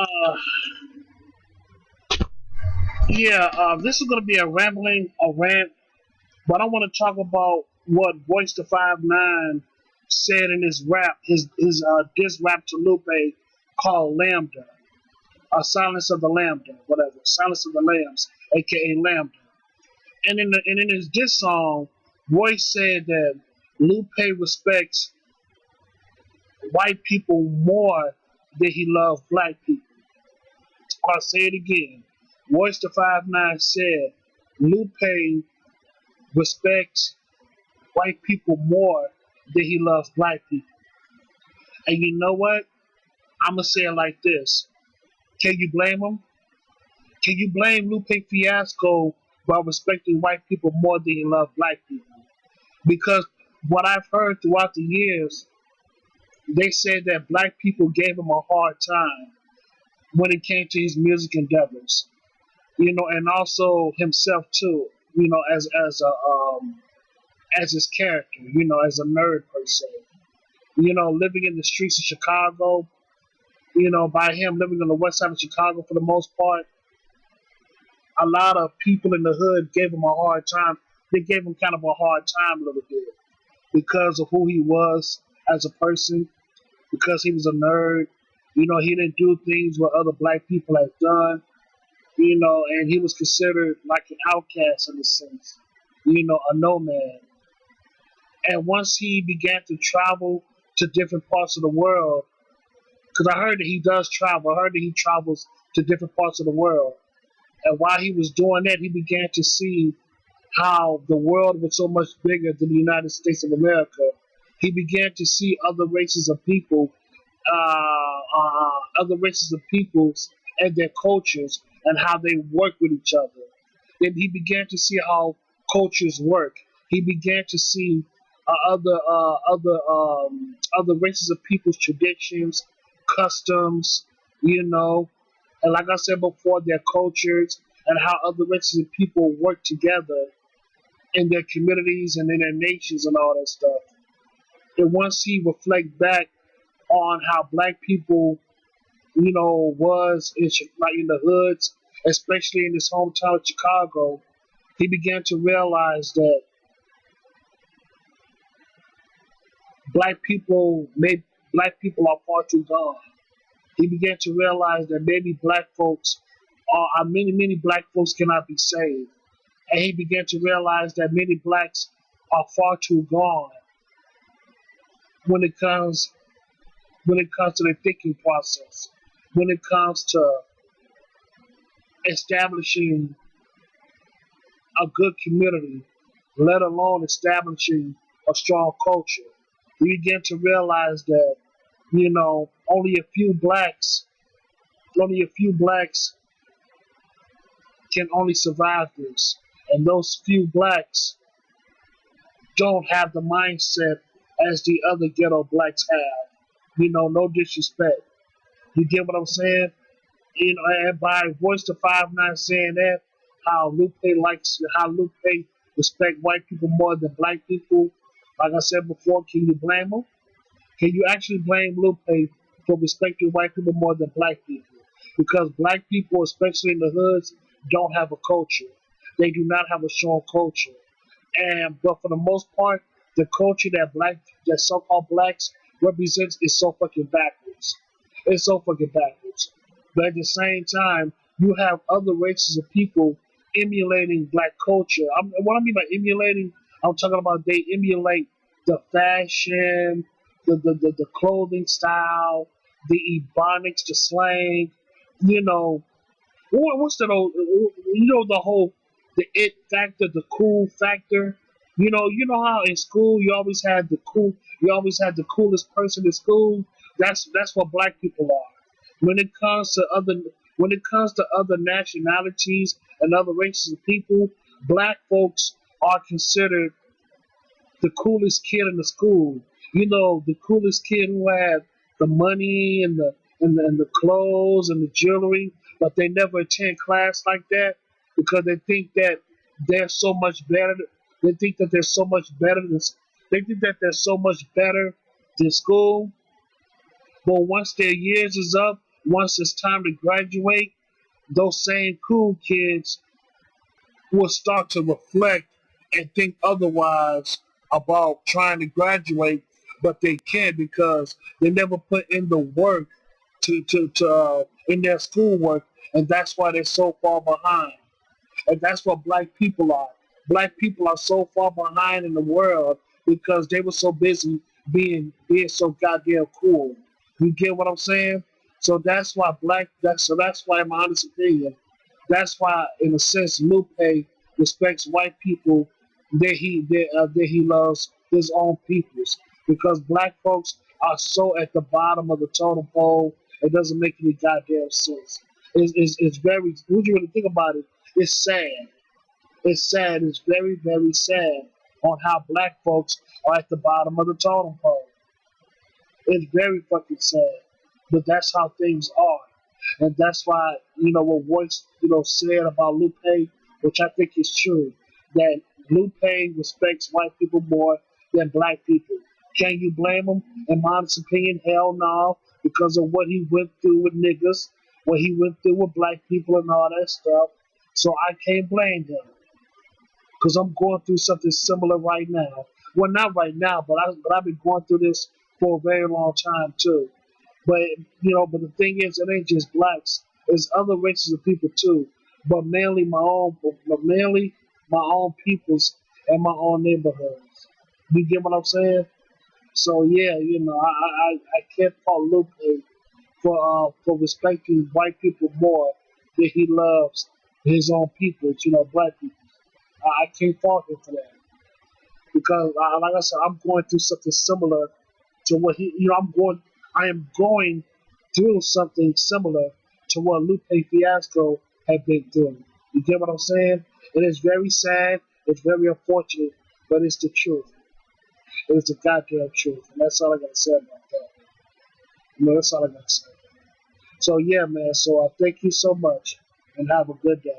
Uh, yeah, this is going to be a rant, but I want to talk about what Voice to 5'9" said in his rap, his diss rap to Lupe called Lambda, Silence of the Lambda, whatever, Silence of the Lambs, aka Lambda. And in his diss song, Royce said that Lupe respects white people more than he loves black people. I'll say it again. Royce the 5'9" said Lupe respects white people more than he loves black people. And you know what? I'm going to say it like this. Can you blame him? Can you blame Lupe Fiasco by respecting white people more than he loves black people? Because what I've heard throughout the years, they said that black people gave him a hard time when it came to his music endeavors, and also himself too, as his character, as a nerd per se, living in the streets of Chicago, by him living on the west side of Chicago for the most part, a lot of people in the hood gave him a hard time. They gave him kind of a hard time a little bit because of who he was as a person, because he was a nerd. He didn't do things what other black people have done, and he was considered like an outcast in a sense, a nomad. And once he began to travel to different parts of the world, because I heard that he does travel, I heard that he travels to different parts of the world. And while he was doing that, he began to see how the world was so much bigger than the United States of America. He began to see other races of people, and their cultures and how they work with each other. Then he began to see how cultures work. He began to see other races of people's traditions, customs, and like I said before, their cultures and how other races of people work together in their communities and in their nations and all that stuff. And once he reflect back on how black people, was like in the hoods, especially in his hometown of Chicago, he began to realize that black people are far too gone. He began to realize that maybe many black folks cannot be saved, and he began to realize that many blacks are far too gone when it comes to the thinking process, when it comes to establishing a good community, let alone establishing a strong culture. We begin to realize that, only a few blacks can only survive this. And those few blacks don't have the mindset as the other ghetto blacks have. No disrespect. You get what I'm saying? And by Voice to 5'9" saying that, how Lupe respect white people more than black people. Like I said before, can you blame him? Can you actually blame Lupe for respecting white people more than black people? Because black people, especially in the hoods, don't have a culture. They do not have a strong culture. But for the most part, the culture that so-called blacks represents is so fucking backwards. It's so fucking backwards. But at the same time, you have other races of people emulating black culture. What I mean by emulating, I'm talking about they emulate the fashion, the clothing style, the ebonics, the slang. What's that old? The it factor, the cool factor. How in school you always had the coolest person in school. That's what black people are. When it comes to other nationalities and other races of people, black folks are considered the coolest kid in the school. The coolest kid who had the money and the clothes and the jewelry, but they never attend class like that because they think that they're so much better. They think that they're so much better than. They think that they're so much better than school. But once their years is up once it's time to graduate, those same cool kids will start to reflect and think otherwise about trying to graduate, but they can't because they never put in the work to in their schoolwork, and that's why they're so far behind. And that's what black people are. Black people are so far behind in the world because they were so busy being so goddamn cool. You get what I'm saying? So that's why that's why, in my honest opinion, that's why, in a sense, Lupe respects white people that he loves his own peoples, because black folks are so at the bottom of the totem pole. It doesn't make any goddamn sense. It's very. When you really think about it, it's sad. It's sad. It's very, very sad on how black folks are at the bottom of the totem pole. It's very fucking sad, but that's how things are, and that's why what Royce said about Lupe, which I think is true, that Lupe respects white people more than black people. Can you blame him? In my honest opinion, hell no, because of what he went through with niggas, what he went through with black people and all that stuff. So I can't blame him because I'm going through something similar right now. Well, not right now, but I've been going through this for a very long time too. But but the thing is, it ain't just blacks. It's other races of people too. But mainly my own peoples and my own neighborhoods. You get what I'm saying? So yeah, I can't fault Lupe for respecting white people more than he loves his own people. Black people. I can't fault him for that because, like I said, I'm going through something similar to what he. I am going through something similar to what Lupe Fiasco had been through. You get what I'm saying? It is very sad. It's very unfortunate, but it's the truth. It's the goddamn truth, and that's all I gotta say about that. That's all I gotta say. So yeah, man. So I thank you so much, and have a good day.